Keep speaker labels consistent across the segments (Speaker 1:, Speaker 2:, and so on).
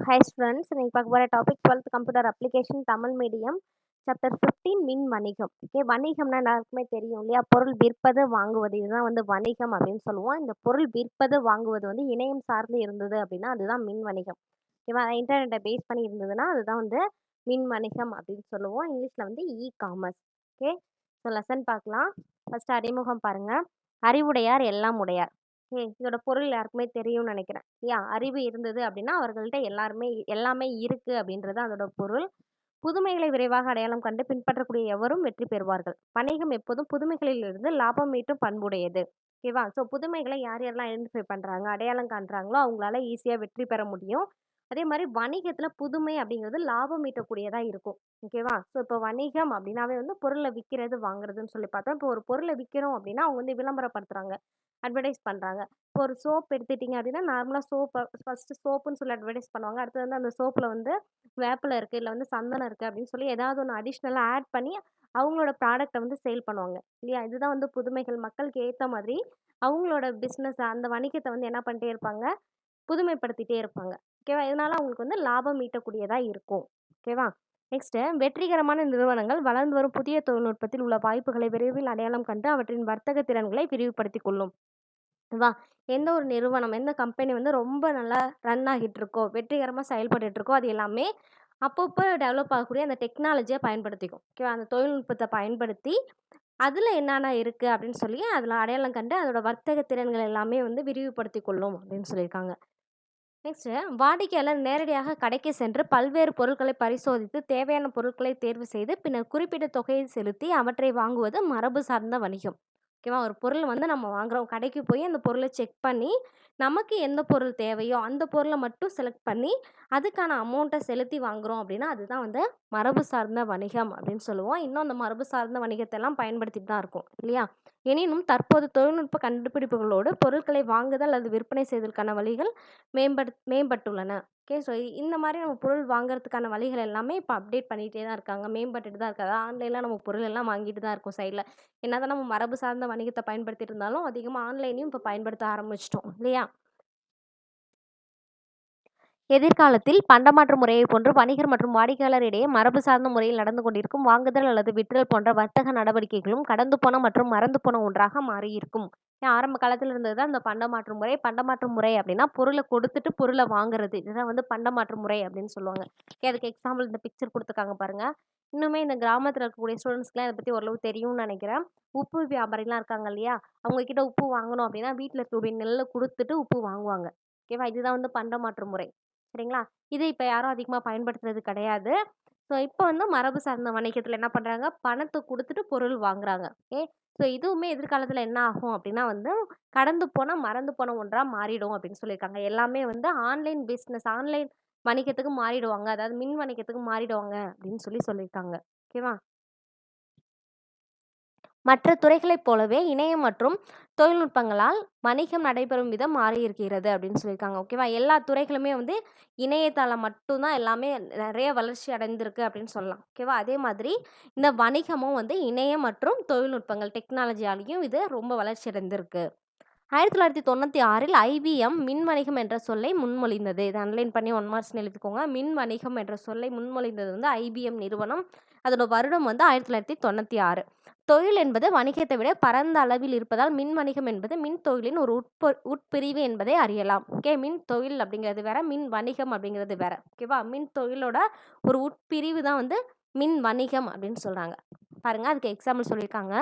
Speaker 1: Hi students, இன்னைக்கு பார்க்க போகிற topic 12th computer application Tamil medium chapter 15 மின் வணிகம். ஓகே, வணிகம்னா எல்லாருக்குமே தெரியும் இல்லையா? பொருள் விற்பது வாங்குவது, இதுதான் வந்து வணிகம் அப்படின்னு சொல்லுவோம். இந்த பொருள் விற்பது வாங்குவது வந்து இணையம் சார்ந்து இருந்தது அப்படின்னா அதுதான் மின் வணிகம். ஓகேவா? இன்டர்நெட்டை பேஸ் பண்ணி இருந்ததுன்னா அதுதான் வந்து மின் வணிகம் அப்படின்னு சொல்லுவோம். இங்கிலீஷில் வந்து காமர்ஸ். ஓகே, ஸோ லெசன் பார்க்கலாம். ஃபர்ஸ்ட் அறிமுகம் பாருங்க. அறிவுடையார் எல்லாம் உடையார். இதோட பொருள் யாருக்குமே தெரியும்னு நினைக்கிறேன் இல்லையா? அறிவு இருந்தது அப்படின்னா அவர்கள்ட்ட எல்லாமே இருக்கு அப்படின்றது அதோட பொருள். புதுமைகளை விரைவாக அடையாளம் கண்டு பின்பற்றக்கூடிய எவரும் வெற்றி பெறுவார்கள். வணிகம் எப்போதும் புதுமைகளில் இருந்து லாபம் ஈட்டும் பண்புடையது. ஓகேவா? ஸோ புதுமைகளை யார் யாரெல்லாம் ஐடென்டிஃபை பண்றாங்க, அடையாளம் காண்றாங்களோ அவங்களால ஈஸியா வெற்றி பெற முடியும். அதே மாதிரி வணிகத்துல புதுமை அப்படிங்கிறது லாபம் ஈட்டக்கூடியதா இருக்கும். ஓகேவா? ஸோ இப்போ வணிகம் அப்படின்னாவே வந்து பொருளை விற்கிறது வாங்குறதுன்னு சொல்லி பார்த்தோம். இப்போ ஒரு பொருளை விற்கிறோம் அப்படின்னா அவங்க வந்து விளம்பரப்படுத்துறாங்க, அட்வர்டைஸ் பண்றாங்க. இப்போ ஒரு சோப் எடுத்துட்டீங்க அப்படின்னா நார்மலாக ஃபர்ஸ்ட் சோப்புன்னு சொல்லி அட்வர்டைஸ் பண்ணுவாங்க. அடுத்து வந்து அந்த சோப்புல வந்து வேப்பில இருக்கு, இல்ல வந்து சந்தனம் இருக்கு அப்படின்னு சொல்லி ஏதாவது ஒன்று அடிஷ்னலா ஆட் பண்ணி அவங்களோட ப்ராடக்ட்டை வந்து சேல் பண்ணுவாங்க இல்லையா? இதுதான் வந்து புதுமைகள். மக்களுக்கு ஏத்த மாதிரி அவங்களோட பிசினஸ் அந்த வணிகத்தை வந்து என்ன பண்ணிட்டே இருப்பாங்க, புதுமைப்படுத்திட்டே இருப்பாங்க. ஓகேவா? இதனால அவங்களுக்கு வந்து லாபம் ஈட்டக்கூடியதா இருக்கும். ஓகேவா? நெக்ஸ்ட், வெற்றிகரமான நிறுவனங்கள் வளர்ந்து வரும் புதிய தொழில்நுட்பத்தில் உள்ள வாய்ப்புகளை விரைவில் அடையாளம் கண்டு அவற்றின் வர்த்தக திறன்களை விரிவுபடுத்திக் கொள்ளும். வா எந்த ஒரு நிறுவனம், எந்த கம்பெனி வந்து ரொம்ப நல்லா ரன் ஆகிட்டு இருக்கோ, வெற்றிகரமாக செயல்பட்டுட்டு இருக்கோ, அது எல்லாமே அப்பப்போ டெவலப் ஆகக்கூடிய அந்த டெக்னாலஜியை பயன்படுத்திக்கும். ஓகேவா? அந்த தொழில்நுட்பத்தை பயன்படுத்தி அதில் என்னென்ன இருக்குது அப்படின்னு சொல்லி அதில் அடையாளம் கண்டு அதோட வர்த்தக திறன்கள் எல்லாமே வந்து விரிவுபடுத்தி கொள்ளும் அப்படின்னு சொல்லியிருக்காங்க. நெக்ஸ்ட்டு, வாடிக்கையாளர் நேரடியாக கடைக்கு சென்று பல்வேறு பொருட்களை பரிசோதித்து தேவையான பொருட்களை தேர்வு செய்து பின்னர் குறிப்பிட்ட தொகையை செலுத்தி அவற்றை வாங்குவது மரபு சார்ந்த வணிகம். ஓகேவா? ஒரு பொருள் வந்து நம்ம வாங்குறோம், கடைக்கு போய் அந்த பொருளை செக் பண்ணி நமக்கு எந்த பொருள் தேவையோ அந்த பொருளை மட்டும் செலக்ட் பண்ணி அதுக்கான அமௌண்ட்டை செலுத்தி வாங்குறோம் அப்படின்னா அதுதான் வந்து மரபு சார்ந்த வணிகம் அப்படின்னு சொல்லுவோம். இன்னும் அந்த மரபு சார்ந்த வணிகத்தை எல்லாம் பயன்படுத்திட்டு தான் இருக்கும் இல்லையா? எனினும் தற்போது தொழில்நுட்ப கண்டுபிடிப்புகளோடு பொருட்களை வாங்குதல் அல்லது விற்பனை செய்வதற்கான வழிகள் மேம்பட்டுள்ளன. ஓகே, ஸோ இந்த மாதிரி நம்ம பொருள் வாங்குறதுக்கான வழிகள் எல்லாமே இப்போ அப்டேட் பண்ணிகிட்டே தான் இருக்காங்க, மேம்பட்டுட்டு தான் இருக்காது. ஆன்லைனில் நம்ம பொருள் எல்லாம் வாங்கிட்டு தான் இருக்கோம் சைடில். என்னதான் நம்ம மரபு சார்ந்த வணிகத்தை பயன்படுத்திட்டு இருந்தாலும் அதிகமாக ஆன்லைனையும் இப்போ பயன்படுத்த ஆரம்பிச்சிட்டோம் இல்லையா? எதிர்காலத்தில் பண்டமாற்று முறையை போன்று வணிகர் மற்றும் வாடிக்கையாளர் இடையே மரபு சார்ந்த முறையில் நடந்து கொண்டிருக்கும் வாங்குதல் அல்லது விற்றல் போன்ற வர்த்தக நடவடிக்கைகளும் கடந்து போன மற்றும் மறந்து போன ஒன்றாக மாறியிருக்கும். ஆரம்ப காலத்தில் இருந்தது தான் இந்த பண்டமாற்று முறை. பண்டமாற்று முறை அப்படின்னா பொருளை கொடுத்துட்டு பொருளை வாங்குறது, இதுதான் வந்து பண்டமாற்று முறை அப்படின்னு சொல்லுவாங்க. அதுக்கு எக்ஸாம்பிள் இந்த பிக்சர் கொடுத்துருக்காங்க பாருங்க. இன்னுமே இந்த கிராமத்தில் இருக்கக்கூடிய ஸ்டூடெண்ட்ஸ்க்குலாம் இதை பற்றி ஓரளவு தெரியும்னு நினைக்கிறேன். உப்பு வியாபாரிலாம் இருக்காங்க இல்லையா? அவங்க கிட்ட உப்பு வாங்கணும் அப்படின்னா வீட்டில் இருக்கக்கூடிய நெல்லை கொடுத்துட்டு உப்பு வாங்குவாங்க. ஓகேவா? இதுதான் வந்து பண்டமாற்று முறை. சரிங்களா? இது இப்ப யாரும் அதிகமா பயன்படுத்துறது கிடையாது. ஸோ இப்போ வந்து மரபு சார்ந்த வணிகத்துல என்ன பண்றாங்க? பணத்த குடுத்துட்டு பொருள் வாங்குறாங்க. ஓகே. ஸோ இதுவுமே எதிர்காலத்துல என்ன ஆகும் அப்டின்னா வந்து, கடந்து போன, மறந்து போன ஒன்றா மாறிடும் அப்டின்னு சொல்லியிருக்காங்க. எல்லாமே வந்து ஆன்லைன் பிசினஸ், ஆன்லைன் வணிகத்துக்கு மாறிடுவாங்க. அதாவது மின் வணிகத்துக்கு மாறிடுவாங்க அப்டின்னு சொல்லியிருக்காங்க. ஓகேவா? மற்ற துறைகளைப் போலவே இணையம் மற்றும் தொழில்நுட்பங்களால் வணிகம் நடைபெறும் விதம் மாறியிருக்கிறது அப்படின்னு சொல்லியிருக்காங்க. ஓகேவா? எல்லா துறைகளுமே வந்து இணையதளம் மட்டும் தான் எல்லாமே நிறைய வளர்ச்சி அடைந்திருக்கு அப்படின்னு சொல்லலாம். ஓகேவா? அதே மாதிரி இந்த வணிகமும் வந்து இணையம் மற்றும் தொழில்நுட்பங்கள் டெக்னாலஜியாலையும் இது ரொம்ப வளர்ச்சி அடைந்திருக்கு. 1996 ஐபிஎம் மின் வணிகம் என்ற சொல்லை முன்மொழிந்தது. இதை அன்லைன் பண்ணி 1 மார்க்ஸ்னு எழுதிக்கோங்க. மின் வணிகம் என்ற சொல்லை முன்மொழிந்தது வந்து ஐபிஎம் நிறுவனம். அதோட வருடம் வந்து 1996. தொழில் என்பது வணிகத்தை விட பரந்த அளவில் இருப்பதால் மின் வணிகம் என்பது மின் தொழிலின் ஒரு உட்பிரிவு என்பதை அறியலாம். ஓகே, மின் தொழில் அப்படிங்கிறது வேற, மின் வணிகம் அப்படிங்கிறது வேற. ஓகேவா? மின் தொழிலோட ஒரு உட்பிரிவு தான் வந்து மின் வணிகம் அப்படின்னு சொல்றாங்க. பாருங்க, அதுக்கு எக்ஸாம்பிள் சொல்லியிருக்காங்க.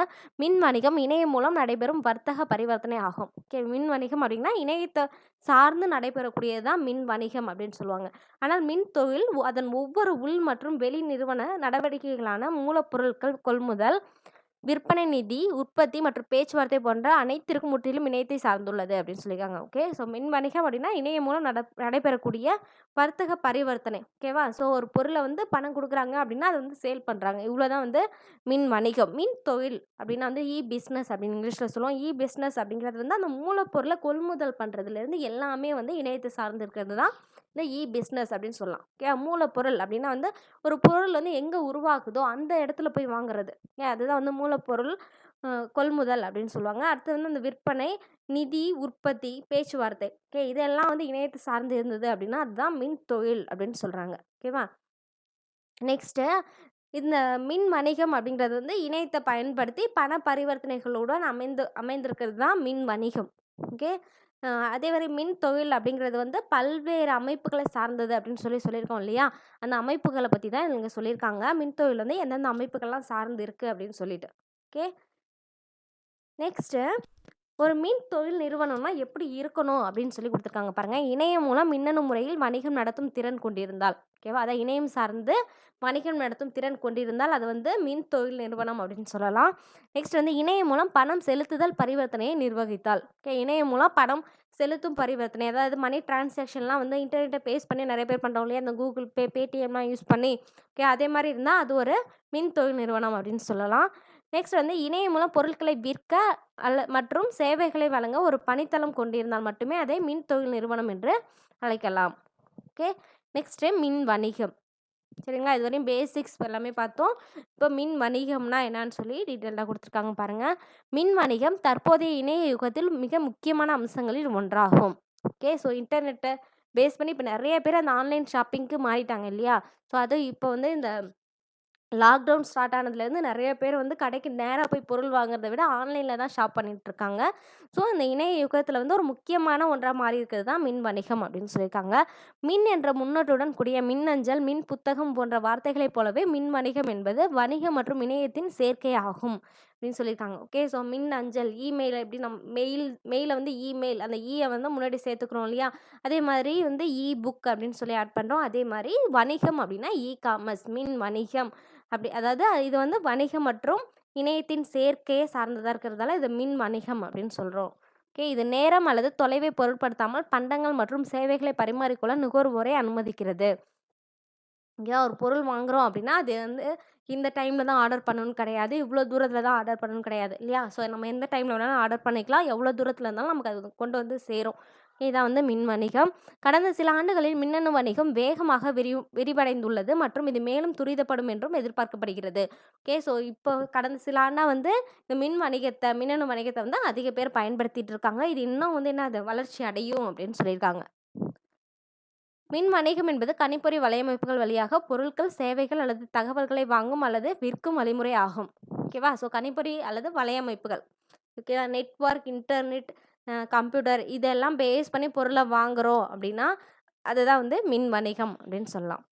Speaker 1: மின் வணிகம் இணையம் மூலம் நடைபெறும் வர்த்தக பரிவர்த்தனை ஆகும். ஓகே, மின் வணிகம் அப்படின்னா இணையத்தை சார்ந்து நடைபெறக்கூடியது தான் மின் வணிகம் அப்படின்னு சொல்லுவாங்க. ஆனால் மின் தொழில் அதன் ஒவ்வொரு உள் மற்றும் வெளி நிறுவன நடவடிக்கைகளான மூலப்பொருட்கள் கொள்முதல், விற்பனை, நிதி, உற்பத்தி மற்றும் பேச்சுவார்த்தை போன்ற அனைத்திற்கும் முற்றிலும் இணையத்தை சார்ந்துள்ளது அப்படின்னு சொல்லியிருக்காங்க. ஓகே, ஸோ மின் வணிகம் அப்படின்னா இணையம் மூலம் நடைபெறக்கூடிய வர்த்தக பரிவர்த்தனை. ஓகேவா? ஸோ ஒரு பொருளை வந்து பணம் கொடுக்குறாங்க அப்படின்னா அதை வந்து சேல் பண்ணுறாங்க. இவ்வளோதான் வந்து மின் வணிகம். மின் தொழில் அப்படின்னா வந்து பிஸ்னஸ் அப்படின்னு இங்கிலீஷில் சொல்லுவோம். பிஸ்னஸ் அப்படிங்கிறது வந்து அந்த மூலப்பொருளை கொள்முதல் பண்ணுறதுலேருந்து எல்லாமே வந்து இணையத்தை சார்ந்து இருக்கிறது தான் இந்த பிஸ்னஸ் அப்படின்னு சொல்லலாம். ஓகே, மூலப்பொருள் அப்படின்னா வந்து ஒரு பொருள் வந்து எங்கே உருவாகுதோ அந்த இடத்துல போய் வாங்குறது. அதுதான் வந்து மூலப்பொருள். கொள்முதல் அப்படின்னு சொல்லுவாங்க. அடுத்து வந்து அந்த விற்பனை, நிதி, உற்பத்தி, பேச்சுவார்த்தை. ஓகே. இதெல்லாம் வந்து இணையத்த சார்ந்து இருந்தது அப்படின்னா, அதுதான் மின் தொழில் அப்படின்னு சொல்றாங்க. ஓகேவா? நெக்ஸ்ட்டு இந்த மின் வணிகம் அப்படிங்கிறது வந்து இணையத்த பயன்படுத்தி பண பரிவர்த்தனைகளுடன் அமைந்திருக்கிறது தான் மின் வணிகம். ஓகே. அதேமாரி மின் தொழில் அப்படிங்கிறது வந்து பல்வேறு அமைப்புகள சார்ந்தது அப்படின்னு சொல்லியிருக்கோம் இல்லையா? அந்த அமைப்புகள பத்தி தான் இங்க சொல்லியிருக்காங்க. மின் தொழில் வந்து எந்தெந்த அமைப்புகள்லாம் சார்ந்து இருக்கு அப்படின்னு சொல்லிட்டு. ஓகே. நெக்ஸ்ட்டு ஒரு மின் தொழில் நிறுவனம்னா எப்படி இருக்கணும் அப்படின்னு சொல்லி குடுத்துருக்காங்க பாருங்க. இணையம் மூலம் மின்னணு முறையில் வணிகம் நடத்தும் திறன் கொண்டிருந்தால். ஓகேவா? அதான் இணையம் சார்ந்து வணிகம் நடத்தும் திறன் கொண்டிருந்தால், அது வந்து மின் தொழில் நிறுவனம் அப்படின்னு சொல்லலாம். நெக்ஸ்ட் வந்து இணையம் மூலம் பணம் செலுத்துதல், பரிவர்த்தனையை நிர்வகித்தால். ஓகே. இணையம் மூலம் பணம் செலுத்தும் பரிவர்த்தனை, அதாவது மணி டிரான்சாக்ஷன்லாம் வந்து இன்டர்நெட்ட பேஸ் பண்ணி நெறைய பேர் பண்றோம் இல்லையா? இந்த Google Pay, Paytmலாம் யூஸ் பண்ணி, ஓகே அதே மாரி இருந்தா அது ஒரு மின் தொழில் நிறுவனம் அப்படின்னு சொல்லலாம். நெக்ஸ்ட் வந்து இணையம் மூலம் பொருட்களை விற்க மற்றும் சேவைகளை வழங்க ஒரு பணித்தளம் கொண்டிருந்தால் மட்டுமே அதை மின் தொழில் நிறுவனம் என்று அழைக்கலாம். ஓகே. நெக்ஸ்ட்டு மின் வணிகம். சரிங்களா? இதுவரையும் பேசிக்ஸ் எல்லாமே பார்த்தோம். இப்போ மின் வணிகம்னா என்னான்னு சொல்லி டீட்டெயில்டா குடுத்துருக்காங்க பாருங்க. மின் வணிகம் தற்போதைய இணைய யுகத்தில் மிக முக்கியமான அம்சங்களில் ஒன்றாகும். ஓகே. ஸோ இன்டர்நெட்ட பேஸ் பண்ணி இப்ப நெறைய பேர் அந்த ஆன்லைன் ஷாப்பிங்க்கு மாறிட்டாங்க இல்லையா? ஸோ அதுவும் இப்போ வந்து இந்த லாக்டவுன் ஸ்டார்ட் ஆனதுலேருந்து நெறைய பேர் வந்து கடைக்கு நேரா போய் பொருள் வாங்குறத விட ஆன்லைன்ல தான் ஷாப் பண்ணிட்டுருக்காங்க. ஸோ, இந்த இணைய யுகத்தில வந்து ஒரு முக்கியமான ஒன்றா மாறி இருக்கிறது தான் மின் வணிகம் அப்படின்னு சொல்லியிருக்காங்க. மின் என்ற முன்னொட்டுடன் கூடிய மின்னஞ்சல், மின் புத்தகம் போன்ற வார்த்தைகளைப் போலவே மின் வணிகம் என்பது வணிகம் மற்றும் இணையத்தின் சேர்க்கை ஆகும் அப்படின்னு சொல்லியிருக்காங்க. ஓகே. ஸோ, மின் அஞ்சல், இமெயில் எப்படி மெயில வந்து இமெயில் அந்த வந்து முன்னாடி சேர்த்துக்கிறோம் இல்லையா? அதே மாதிரி வந்து புக் அப்படின்னு சொல்லி ஆட் பண்றோம். அதே மாரி வணிகம் அப்படின்னா காமர்ஸ் மின் வணிகம் அதாவது இது வந்து வணிகம் மற்றும் இணையத்தின் சேர்க்கையை சார்ந்ததா இருக்கிறதால இது மின் வணிகம் அப்படின்னு சொல்றோம். ஓகே. இது நேரம் அல்லது தொலைவை பொருட்படுத்தாமல் பண்டங்கள் மற்றும் சேவைகளை பரிமாறிக்கொள்ள நுகர்வோரை அனுமதிக்கிறது. இங்கேயா ஒரு பொருள் வாங்குறோம் அப்படின்னா, அது வந்து இந்த டைம்ல தான் ஆர்டர் பண்ணணும்னு கிடையாது. இவ்வளோ தூரத்தில தான் ஆர்டர் பண்ணணும்னு கிடையாது. இல்லையா? ஸோ நம்ம எந்த டைம்ல வேணாலும் ஆர்டர் பண்ணிக்கலாம். எவ்வளோ தூரத்தில இருந்தாலும் நமக்கு அது கொண்டு வந்து சேரும். இதான் வந்து மின் வணிகம். கடந்த சில ஆண்டுகளில் மின்னணு வணிகம் வேகமாக விரிவடைந்துள்ளது மற்றும் இது மேலும் துரிதப்படும் என்றும் எதிர்பார்க்கப்படுகிறது. ஓகே. ஸோ இப்போ கடந்த சில ஆண்டா வந்து இந்த மின்னணு வணிகத்த வந்து அதிக பேர் பயன்படுத்திட்டு இருக்காங்க. இது இன்னும் வந்து என்னது வளர்ச்சி அடையும் அப்படின்னு சொல்லியிருக்காங்க. மின் வணிகம் என்பது கணிப்பொறி வலையமைப்புகள் வழியாக பொருட்கள், சேவைகள் அல்லது தகவல்களை வாங்கும் அல்லது விற்கும் வழிமுறை ஆகும். ஓகேவா? ஸோ கணிப்பொறி அல்லது வலையமைப்புகள். ஓகேவா? நெட்வொர்க், இன்டர்நெட், கம்ப்யூட்டர் இதெல்லாம் பேஸ் பண்ணி பொருள வாங்குறோம் அப்படின்னா, அதுதான் வந்து மின் வணிகம் அப்படின்னு சொல்லலாம்.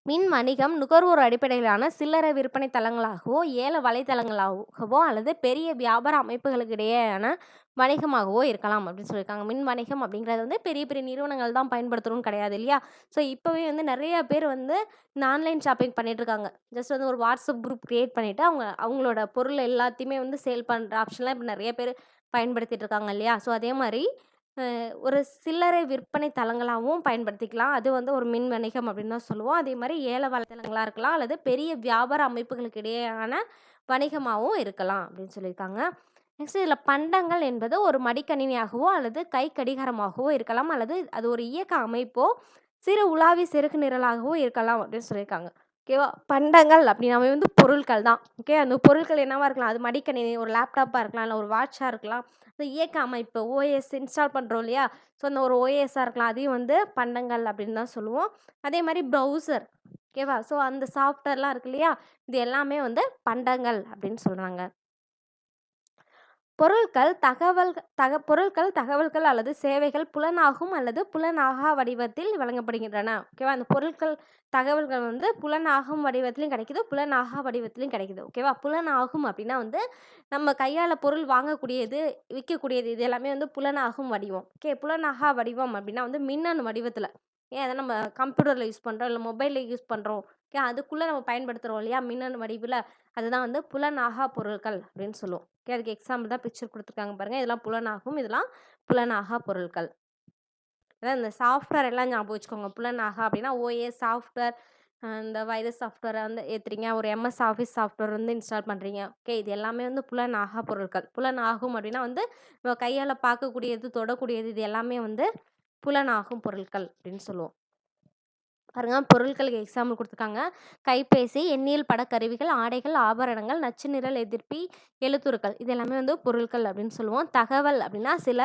Speaker 1: மின் வணிகம் நுகர்வோர் அடிப்படையிலான சில்லறை விற்பனை தளங்களாகவோ, ஏல வலைத்தளங்களாகவோ அல்லது பெரிய வியாபார அமைப்புகளுக்கு இடையேயான வணிகமாகவோ இருக்கலாம் அப்படின்னு சொல்லியிருக்காங்க. மின் வணிகம் அப்படிங்கிறது வந்து பெரிய பெரிய நிறுவனங்கள் தான் பயன்படுத்தணும்னு கிடையாது இல்லையா? ஸோ இப்போவே வந்து நெறைய பேர் வந்து இந்த ஆன்லைன் ஷாப்பிங் பண்ணிட்டுருக்காங்க. ஜஸ்ட் வந்து ஒரு வாட்ஸ்அப் குரூப் கிரியேட் பண்ணிட்டு, அவங்களோட பொருள் எல்லாத்தையுமே வந்து சேல் பண்ற ஆப்ஷன்லாம் இப்ப நெறைய பேர் பயன்படுத்திட்டு இருக்காங்க இல்லையா? ஸோ அதே மாரி ஒரு சில்லறை விற்பனை தளங்களாவும் பயன்படுத்திக்கலாம். அது வந்து ஒரு மின் வணிகம் அப்படின்னு தான் சொல்லுவோம். அதே மாரி ஏல வலைத்தளங்களா இருக்கலாம். அல்லது பெரிய வியாபார அமைப்புகளுக்கு இடையேயான வணிகமாவும் இருக்கலாம் அப்படின்னு சொல்லியிருக்காங்க. நெக்ஸ்ட் இதில பண்டங்கள் என்பது ஒரு மடிக்கணினியாகவோ அல்லது கை கடிகாரமாகவோ இருக்கலாம். அல்லது அது ஒரு இயக்க அமைப்போ, சிறு உலாவி செருகு நிரலாகவோ இருக்கலாம் அப்படின்னு சொல்லியிருக்காங்க. ஓகேவா? பண்டங்கள் அப்படின்னாவே வந்து பொருட்கள் தான். ஓகே. அந்த பொருட்கள் என்னவா இருக்கலாம்? அது மடிக்கணினி, ஒரு லேப்டாப்பா இருக்கலாம், இல்ல ஒரு வாட்சா இருக்கலாம். இந்த இயக்க அமைப்பு ஓஎஸ் இன்ஸ்டால் பண்றோம் இல்லையா? ஸோ அந்த ஒரு ஓஎஸ்ஸா இருக்கலாம். அதையும் வந்து பண்டங்கள் அப்படின்னு தான் சொல்லுவோம். அதே மாரி ப்ரௌசர் ஓகேவா? ஸோ அந்த சாஃப்ட்வேர்லாம் இருக்கு இல்லையா? இது எல்லாமே வந்து பண்டங்கள் அப்படின்னு சொல்றாங்க. பொருட்கள், தகவல்கள் அல்லது சேவைகள் புலனாகும் அல்லது புலனாகா வடிவத்தில் வழங்கப்படுகின்றன. ஓகேவா? அந்த பொருட்கள், தகவல்கள் வந்து புலனாகும் வடிவத்திலும் கிடைக்குது, புலனாகா வடிவத்திலும் கிடைக்குது. ஓகேவா? புலனாகும் அப்படின்னா வந்து நம்ம கையால பொருள் வாங்கக்கூடியது, விக்கக்கூடியது இது எல்லாமே வந்து புலனாகும் வடிவம். ஓகே. புலனாகா வடிவம் அப்படின்னா வந்து மின்னணு வடிவத்தில. ஏன் அத நம்ம கம்ப்யூட்டர்ல யூஸ் பண்றோம், இல்ல மொபைல்ல யூஸ் பண்றோம். ஓகே. அதுக்குள்ள நம்ம பயன்படுத்துறோம் இல்லையா? மின்னணு வடிவில. அதுதான் வந்து புலனாகா பொருட்கள் அப்படின்னு சொல்லுவோம். ஓகே. அதுக்கு எக்ஸாம்பிள் தான் பிக்சர் குடுத்துருக்காங்க பாருங்க. இதெல்லாம் புலனாகும். இதெல்லாம் புலனாகா பொருட்கள். அதான் இந்த சாஃப்ட்வேர் எல்லாம் ஞாபகம் வச்சுக்கோங்க. புலனாகா அப்படின்னா ஓஎஸ் சாஃப்ட்வேர், இந்த வைரஸ் சாஃப்ட்வேர வந்து ஏத்துறீங்க. ஒரு எம்எஸ் ஆஃபீஸ் சாஃப்ட்வேர் வந்து இன்ஸ்டால் பண்றீங்க. ஓகே. இது எல்லாமே வந்து புலனாகா பொருட்கள். புலனாகும் அப்படின்னா வந்து நம்ம கையால பார்க்கக்கூடியது, தொடக்கூடியது இது எல்லாமே வந்து புலனாகும் பொருட்கள் அப்படின்னு சொல்லுவோம். பாருங்க பொருட்களுக்கு எக்ஸாம்பிள் குடுத்துருக்காங்க. கைபேசி, எண்ணியல் படக்கருவிகள், ஆடைகள், ஆபரணங்கள், நச்சு நிரல் எதிர்ப்பி, எழுத்துருக்கள். இது எல்லாமே வந்து பொருட்கள் அப்படின்னு சொல்லுவோம். தகவல் அப்படின்னா சில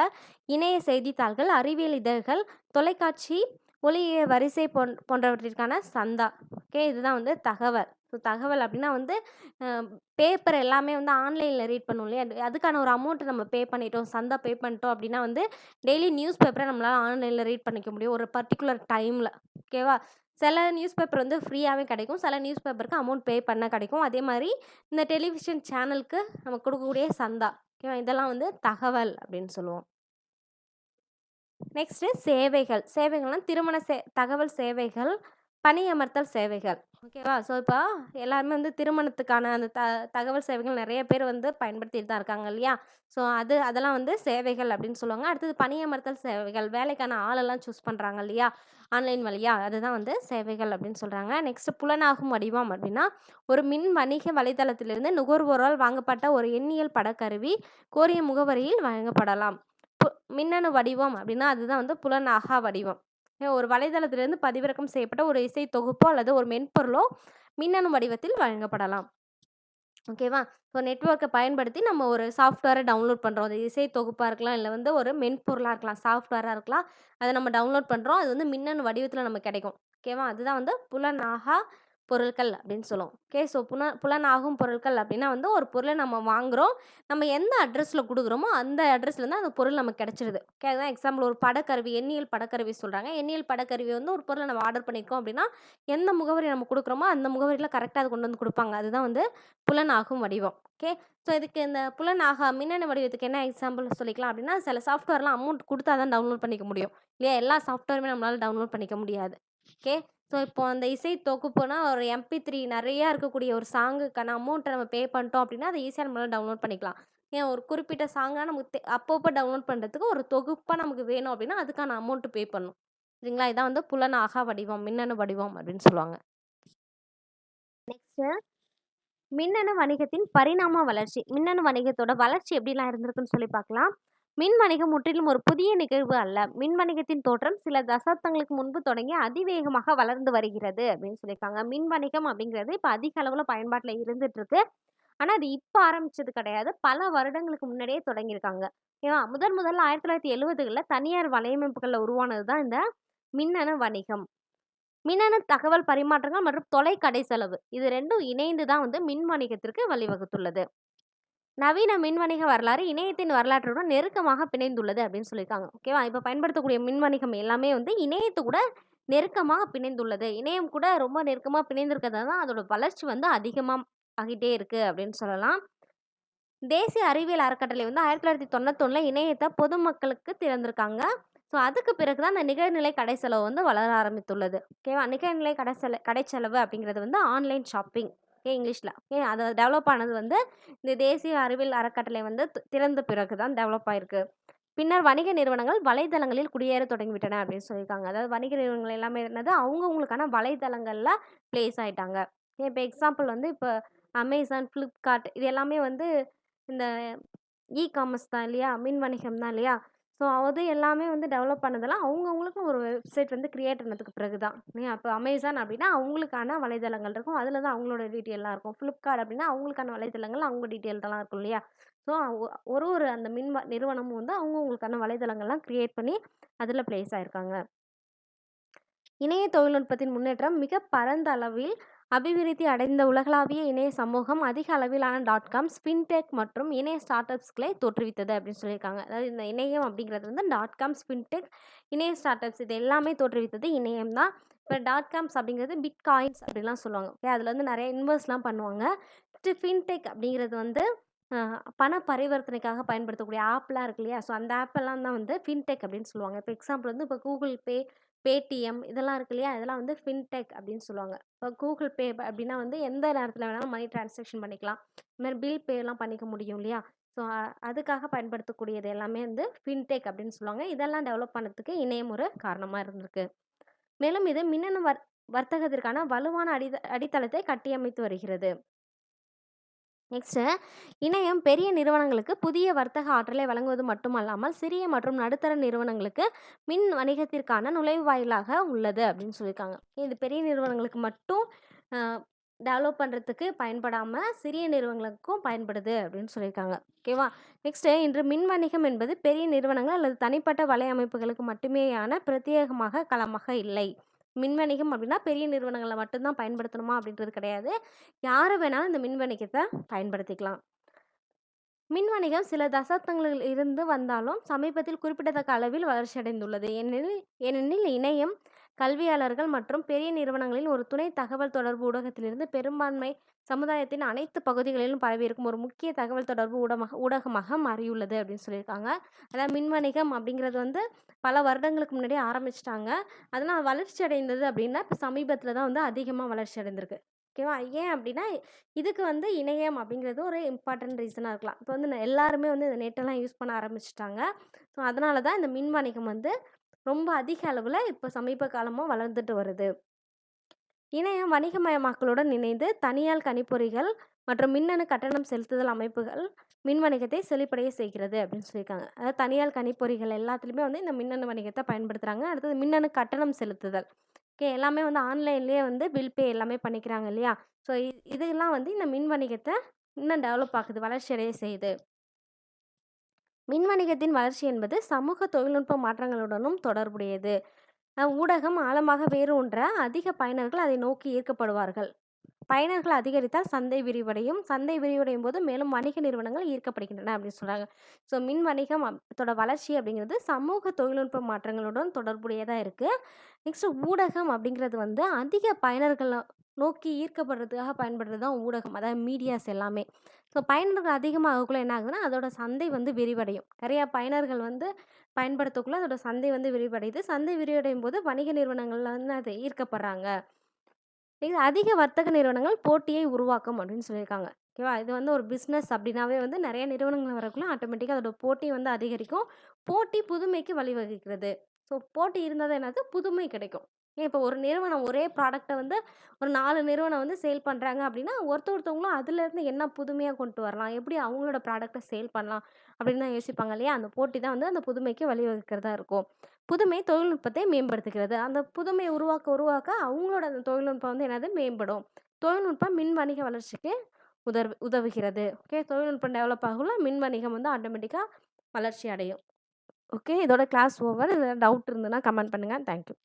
Speaker 1: இணைய செய்தித்தாள்கள், அறிவியல் இதழ்கள், தொலைக்காட்சி, ஒலிய வரிசை போன்றவற்றிற்கான சந்தா. ஓகே. இதுதான் வந்து தகவல். ஸோ தகவல் அப்படின்னா வந்து அ பேப்பர் எல்லாமே வந்து ஆன்லைன்ல ரீட் பண்ணுவோம் இல்லையா? அதுக்கான ஒரு அமௌண்ட் நம்ம பே பண்ணிட்டோம். சந்தா பே பண்ணிட்டோம் அப்படின்னா வந்து டெய்லி நியூஸ் பேப்பர நம்மளால ஆன்லைன்ல ரீட் பண்ணிக்க முடியும். ஒரு பர்ட்டிகுலர் டைம்ல. ஓகேவா? சில நியூஸ் பேப்பர் வந்து ஃப்ரீயாவே கிடைக்கும். சில நியூஸ் பேப்பருக்கு அமௌண்ட் பே பண்ணா கிடைக்கும். அதே மாரி இந்த டெலிவிஷன் சேனலுக்கு நம்ம குடுக்கக்கூடிய சந்தா. ஓகேவா? இதெல்லாம் வந்து தகவல் அப்படின்னு சொல்லுவோம். நெக்ஸ்ட்டு சேவைகள். சேவைகள்னா திருமண தகவல் சேவைகள், பணியமர்த்தல் சேவைகள். ஓகேவா? ஸோ, இப்போ எல்லாருமே வந்து திருமணத்துக்கான அந்த தகவல் சேவைகள் நெறைய பேர் வந்து பயன்படுத்திட்டு தான் இருக்காங்க இல்லையா? ஸோ, அதெல்லாம் வந்து சேவைகள் அப்படின்னு சொல்லுவாங்க. அடுத்தது பணியமர்த்தல் சேவைகள். வேலைக்கான ஆளெல்லாம் சூஸ் பண்றாங்க இல்லையா? ஆன்லைன் வழியா. அதுதான் வந்து சேவைகள் அப்படின்னு சொல்றாங்க. நெக்ஸ்ட்டு புலனாகும் வடிவம் அப்படின்னா, ஒரு மின் வணிக வலைதளத்திலிருந்து நுகர்வோரால் வாங்கப்பட்ட ஒரு எண்ணியல் படக்கருவி கோரிய முகவரியில் வழங்கப்படலாம். பு மின்னணு வடிவம் அப்படின்னா, அதுதான் வந்து புலனாகா வடிவம். ஒரு வலைதளத்திலிருந்து பதிவிறக்கம் செய்யப்பட்ட ஒரு இசை தொகுப்போ அல்லது ஒரு மென்பொருளோ மின்னணு வடிவத்தில் வழங்கப்படலாம். ஓகேவா? ஸோ நெட்வொர்க்க பயன்படுத்தி நம்ம ஒரு சாஃப்ட்வேர டவுன்லோட் பண்றோம். அது இசை தொகுப்பா இருக்கலாம், இல்ல வந்து ஒரு மென்பொருளா இருக்கலாம், சாஃப்ட்வேரா இருக்கலாம். அத நம்ம டவுன்லோட் பண்றோம். அது வந்து மின்னணு வடிவத்தில நமக்கு கிடைக்கும். ஓகேவா? அதுதான் வந்து புலனாகா பொருட்கள் அப்படின்னு சொல்லுவோம். ஓகே. ஸோ புலனாகும் பொருட்கள் அப்படின்னா வந்து ஒரு பொருள நம்ம வாங்குறோம். நம்ம எந்த அட்ரஸ்ல குடுக்குறோமோ, அந்த அட்ரஸ்லேருந்து அந்த பொருள் நமக்கு கிடைச்சிருது. ஓகே. அதுதான் எக்ஸாம்பிள் ஒரு படக்கருவி, எண்ணியல் படக்கருவி சொல்றாங்க. எண்ணியல் படக்கருவி வந்து ஒரு பொருள நம்ம ஆர்டர் பண்ணியிருக்கோம் அப்படின்னா, எந்த முகவரி நம்ம குடுக்குறோமோ, அந்த முகவரியில கரெக்ட்டா அத கொண்டு வந்து குடுப்பாங்க. அதுதான் வந்து புலனாகும் வடிவம். ஓகே. ஸோ இதுக்கு இந்த புலனாகா மின்னணு வடிவத்துக்கு என்ன எக்ஸாம்பிள் சொல்லிக்கலாம் அப்படின்னா, சில சாஃப்ட்வேர்லாம் அமௌண்ட் குடுத்தா தான் டவுன்லோட் பண்ணிக்க முடியும். இல்லையா? எல்லா சாஃப்ட்வேருமே நம்மளால டவுன்லோட் பண்ணிக்க முடியாது. ஓகே. ஸோ இப்போ அந்த இசை தொகுப்புனா ஒரு MP3 நெறையா இருக்கக்கூடிய ஒரு சாங்குக்கான அமௌண்ட்ட நம்ம பே பண்ணிட்டோம் அப்படின்னா, அத ஈஸியா நம்மளால டவுன்லோட் பண்ணிக்கலாம். ஏன் ஒரு குறிப்பிட்ட சாங்கா நமக்கு அப்பப்போ டவுன்லோட் பண்றதுக்கு ஒரு தொகுப்பா நமக்கு வேணும் அப்படின்னா, அதுக்கான அமௌண்ட் பே பண்ணணும். சரிங்களா? இதான் வந்து புலனாகா வடிவம், மின்னணு வடிவம் அப்படின்னு சொல்லுவாங்க. நெக்ஸ்ட்டு மின்னணு வணிகத்தின் பரிணாம வளர்ச்சி. மின்னணு வணிகத்தோட வளர்ச்சி எப்படிலாம் இருந்திருக்குன்னு சொல்லி பார்க்கலாம். மின் வணிகம் முற்றிலும் ஒரு புதிய நிகழ்வு அல்ல. மின் வணிகத்தின் தோற்றம் சில தசாப்தங்களுக்கு முன்பு தொடங்கி அதிவேகமாக வளர்ந்து வருகிறது அப்படின்னு சொல்லியிருக்காங்க. மின் வணிகம் அப்படிங்கிறது இப்ப அதிக அளவுல பயன்பாட்டுல இருந்துட்டு இருக்கு. ஆனா அது இப்ப ஆரம்பிச்சது கிடையாது. பல வருடங்களுக்கு முன்னாடியே தொடங்கியிருக்காங்க. ஓகேவா? முதல்ல 1970கள்ல தனியார் வலையமைப்புகள்ல உருவானது தான் இந்த மின்னணு வணிகம். மின்னணு தகவல் பரிமாற்றங்கள் மற்றும் தொலைக்கடை செலவு. இது 2ம் இணைந்து தான் வந்து மின் வணிகத்திற்கு வழிவகுத்துள்ளது. நவீன மின் வணிக வரலாறு இணையத்தின் வரலாற்றுடன் நெருக்கமாக பிணைந்துள்ளது அப்படின்னு சொல்லியிருக்காங்க. ஓகேவா? இப்ப பயன்படுத்தக்கூடிய மின் வணிகம் எல்லாமே வந்து இணையத்து கூட நெருக்கமாக பிணைந்துள்ளது. இணையம் கூட ரொம்ப நெருக்கமா பிணைந்திருக்கிறதால தான் அதோட வளர்ச்சி வந்து அதிகமா ஆகிட்டே இருக்கு அப்படின்னு சொல்லலாம். தேசிய அறிவியல் அறக்கட்டளை வந்து 1991ல இணையத்த பொதுமக்களுக்கு திறந்திருக்காங்க. ஸோ அதுக்கு பிறகு தான் அந்த நிகழ்நிலை கடைச்செலவு வந்து வளர ஆரம்பித்துள்ளது. ஓகேவா? நிகழ்நிலை கடைச்செலவு அப்படிங்கிறது வந்து ஆன்லைன் ஷாப்பிங். ஓகே இங்கிலீஷ்ல. ஓகே. அது டெவலப் ஆனது வந்து இந்த தேசிய அறிவியல் அறக்கட்டளை வந்து திறந்த பிறகு தான் டெவலப் ஆயிருக்கு. பின்னர் வணிக நிறுவனங்கள் வலைதளங்களில் குடியேற தொடங்கிவிட்டன அப்படின்னு சொல்லியிருக்காங்க. அதாவது வணிக நிறுவனங்கள் எல்லாமே என்னது அவங்கவங்களுக்கான வலைதளங்கள்ல பிளேஸ் ஆயிட்டாங்க. இப்ப எக்ஸாம்பிள் வந்து இப்ப Amazon, Flipkart இது எல்லாமே வந்து இந்த காமர்ஸ் தான் இல்லையா? மின் வணிகம் தான் இல்லையா? ஸோ அது எல்லாமே வந்து டெவலப் பண்ணதெல்லாம் அவங்கவங்களுக்கும் ஒரு வெப்சைட் வந்து கிரியேட் பண்ணதுக்கு பிறகு தான். இல்லையா? அப்ப Amazon அப்படின்னா அவங்களுக்கான வலைதளங்கள் இருக்கும். அதில தான் அவங்களோட டீட்டெயில்லாம் இருக்கும். Flipkart அப்படின்னா அவங்களுக்கான வலைதளங்கள் அவங்க டீட்டெயில்டெல்லாம் இருக்கும் இல்லையா? ஸோ ஒரு ஒரு அந்த நிறுவனமும் வந்து அவங்கவங்களுக்கான வலைதளங்கள்லாம் கிரியேட் பண்ணி அதில பிளேஸ் ஆயிருக்காங்க. இணைய தொழில்நுட்பத்தின் முன்னேற்றம் மிக பரந்த அளவில் அபிவிருத்தி அடைந்த உலகளாவிய இணைய சமூகம் அதிக அளவிலான டாட்காம்ஸ், ஃபின்டெக் மற்றும் இணைய ஸ்டார்ட் அப்ஸ்களை தோற்றுவித்தது அப்படின்னு சொல்லியிருக்காங்க. அதாவது இந்த இணையம் அப்படிங்கிறது வந்து டாட்காம்ஸ், ஃபின்டெக், இணைய ஸ்டார்ட் அப்ஸ் இது எல்லாமே தோற்றுவித்தது இணையம் தான். இப்போ டாட்காம்ஸ் அப்படிங்கிறது பிட்காயின்ஸ் அப்படிலாம் சொல்லுவாங்க. ஓகே. அதில் வந்து நிறைய இன்வெஸ்ட்லாம் பண்ணுவாங்க. ஃபின்டெக் அப்படிங்கிறது வந்து பண பரிவர்த்தனைக்காக பயன்படுத்தக்கூடிய ஆப்லாம் இருக்கு இல்லையா? ஸோ அந்த ஆப்பெல்லாம் தான் வந்து ஃபின்டெக் அப்படின்னு சொல்லுவாங்க. இப்போ எக்ஸாம்பிள் வந்து இப்போ கூகுள் பே, பேடிஎம் இதெல்லாம் இருக்கு இல்லையா? இதெல்லாம் வந்து ஃபின்டெக் அப்படின்னு சொல்லுவாங்க. இப்போ கூகுள் பே அப்படின்னா வந்து எந்த நேரத்தில வேணாலும் மணி டிரான்சாக்ஷன் பண்ணிக்கலாம். இது மாரி பில் பேலாம் பண்ணிக்க முடியும் இல்லையா? ஸோ அதுக்காக பயன்படுத்தக்கூடியது எல்லாமே வந்து ஃபின்டெக் அப்படின்னு சொல்லுவாங்க. இதெல்லாம் டெவலப் பண்ணதுக்கு இணையம் ஒரு காரணமா இருந்திருக்கு. மேலும் இது மின்னணு வர்த்தகத்திற்கான வலுவான அடித்தளத்தை கட்டியமைத்து வருகிறது. நெக்ஸ்ட்டு இணையம் பெரிய நிறுவனங்களுக்கு புதிய வர்த்தக ஆற்றலை வழங்குவது மட்டுமல்லாமல், சிறிய மற்றும் நடுத்தர நிறுவனங்களுக்கு மின் வணிகத்திற்கான நுழைவாயிலாக உள்ளது அப்படின்னு சொல்லியிருக்காங்க. இது பெரிய நிறுவனங்களுக்கு மட்டும் அ டெவலப் பண்றதுக்கு பயன்படாம, சிறிய நிறுவனங்களுக்கும் பயன்படுது அப்படின்னு சொல்லியிருக்காங்க. ஓகேவா? நெக்ஸ்ட்டு இன்று மின் வணிகம் என்பது பெரிய நிறுவனங்கள் அல்லது தனிப்பட்ட வலையமைப்புகளுக்கு மட்டுமேயான பிரத்யேகமாக களமாக இல்லை. மின் வணிகம் அப்படின்னா பெரிய நிறுவனங்கள மட்டும் தான் பயன்படுத்தணுமா அப்படின்றது கிடையாது. யாரு வேணாலும் இந்த மின் வணிகத்த பயன்படுத்திக்கலாம். மின் வணிகம் சில தசாப்தங்களில் இருந்து வந்தாலும் சமீபத்தில் குறிப்பிடத்தக்க அளவில் வளர்ச்சியடைந்துள்ளது. ஏனெனில் இணையம் கல்வியாளர்கள் மற்றும் பெரிய நிறுவனங்களின் ஒரு துணை தகவல் தொடர்பு ஊடகத்திலிருந்து பெரும்பான்மை சமுதாயத்தின் அனைத்து பகுதிகளிலும் பரவியிருக்கும் ஒரு முக்கிய தகவல் தொடர்பு ஊடகமாக மாறியுள்ளது அப்படின்னு சொல்லியிருக்காங்க. அதாவது மின் வணிகம் அப்படிங்கிறது வந்து பல வருடங்களுக்கு முன்னாடியே ஆரம்பிச்சிட்டாங்க. அதனால் வளர்ச்சி அடைந்தது அப்படின்னா இப்போ சமீபத்தில் தான் வந்து அதிகமாக வளர்ச்சி அடைந்திருக்கு. ஓகேவா? ஏன் அப்படின்னா இதுக்கு வந்து இணையம் அப்படிங்கிறது ஒரு இம்பார்ட்டன்ட் ரீசனா இருக்கலாம். இப்போ வந்து எல்லாருமே வந்து இந்த நெட்டெல்லாம் யூஸ் பண்ண ஆரம்பிச்சுட்டாங்க. ஸோ, அதனால தான் இந்த மின் வணிகம் வந்து ரொம்ப அதிக அளவுல இப்போ சமீப காலமா வளர்ந்துட்டு வருது. இணையம் வணிகமயமாக்கலுடன் இணைந்து தனியார் கணிப்பொறிகள் மற்றும் மின்னணு கட்டணம் செலுத்துதல் அமைப்புகள் மின் வணிகத்தை செழிப்படைய செய்கிறது அப்படின்னு சொல்லியிருக்காங்க. அதாவது தனியார் கணிப்பொறிகள் எல்லாத்துலேயுமே வந்து இந்த மின்னணு வணிகத்தை பயன்படுத்துகிறாங்க. அடுத்தது மின்னணு கட்டணம் செலுத்துதல். ஓகே, எல்லாமே வந்து ஆன்லைன்லேயே வந்து பில் பே எல்லாமே பண்ணிக்கிறாங்க இல்லையா? ஸோ இதெல்லாம் வந்து இந்த மின் வணிகத்தை இன்னும் டெவலப் ஆகுது, வளர்ச்சி அடைய செய்யுது. மின் வணிகத்தின் வளர்ச்சி என்பது சமூக தொழில்நுட்ப மாற்றங்களுடனும் தொடர்புடையது. ஊடகம் ஆழமாக வேரூன்ற அதிக பயனர்கள் அதை நோக்கி ஈர்க்கப்படுவார்கள். பயனர்கள் அதிகரித்தால் சந்தை விரிவடையும். சந்தை விரிவடையும் போது மேலும் வணிக நிறுவனங்கள் ஈர்க்கப்படுகின்றன அப்படின்னு சொல்றாங்க. ஸோ மின் வணிகம் அதோட வளர்ச்சி அப்படிங்கிறது சமூக தொழில்நுட்ப மாற்றங்களுடன் தொடர்புடையதா இருக்கு. நெக்ஸ்ட் ஊடகம் அப்படிங்கிறது வந்து அதிக பயனர்கள நோக்கி ஈர்க்கப்படுறதுக்காக பயன்படுறது தான் ஊடகம். அதாவது மீடியாஸ் எல்லாமே. ஸோ பயனர்கள் அதிகமாகக்குள்ள என்ன ஆகுதுன்னா, அதோட சந்தை வந்து விரிவடையும். நிறைய பயனர்கள் வந்து பயன்படுத்தக்குள்ள அதோட சந்தை வந்து விரிவடையுது. சந்தை விரிவடையும் போது வணிக நிறுவனங்கள்ல வந்து அது ஈர்க்கப்படுறாங்க. இது அதிக வர்த்தக நிறுவனங்கள் போட்டியை உருவாக்கும் அப்படின்னு சொல்லியிருக்காங்க. ஓகேவா? இது வந்து ஒரு பிஸ்னஸ் அப்படின்னாவே வந்து நிறைய நிறுவனங்கள் வரக்குள்ள ஆட்டோமேட்டிக்கா அதோட போட்டி வந்து அதிகரிக்கும். போட்டி புதுமைக்கு வழிவகுக்கிறது. ஸோ போட்டி இருந்தா தான் என்னது புதுமை கிடைக்கும். ஏன் இப்போ ஒரு நிறுவனம் ஒரே ப்ராடக்ட்ட வந்து ஒரு 4 நிறுவனம் வந்து சேல் பண்றாங்க அப்படின்னா, ஒருத்தவங்களும் அதுலேருந்து என்ன புதுமையா கொண்டு வரலாம்? எப்படி அவங்களோட ப்ராடக்ட்ட சேல் பண்ணலாம்? அப்படின்னு தான் யோசிப்பாங்க இல்லையா? அந்த போட்டி தான் வந்து அந்த புதுமைக்கு வழிவகுக்கிறதா இருக்கும். புதுமை தொழில்நுட்பத்தை மேம்படுத்துகிறது. அந்த புதுமையை உருவாக்க அவங்களோட அந்த தொழில்நுட்பம் வந்து என்னது மேம்படும். தொழில்நுட்பம் மின் வணிக வளர்ச்சிக்கு உதவுகிறது. ஓகே, தொழில்நுட்பம் டெவலப் ஆகக்குள்ள மின் வணிகம் வந்து ஆட்டோமேட்டிக்கா வளர்ச்சி அடையும். ஓகே, இதோட கிளாஸ் ஓவர். இதுல டவுட் இருந்ததுன்னா கமெண்ட் பண்ணுங்க. Thank you.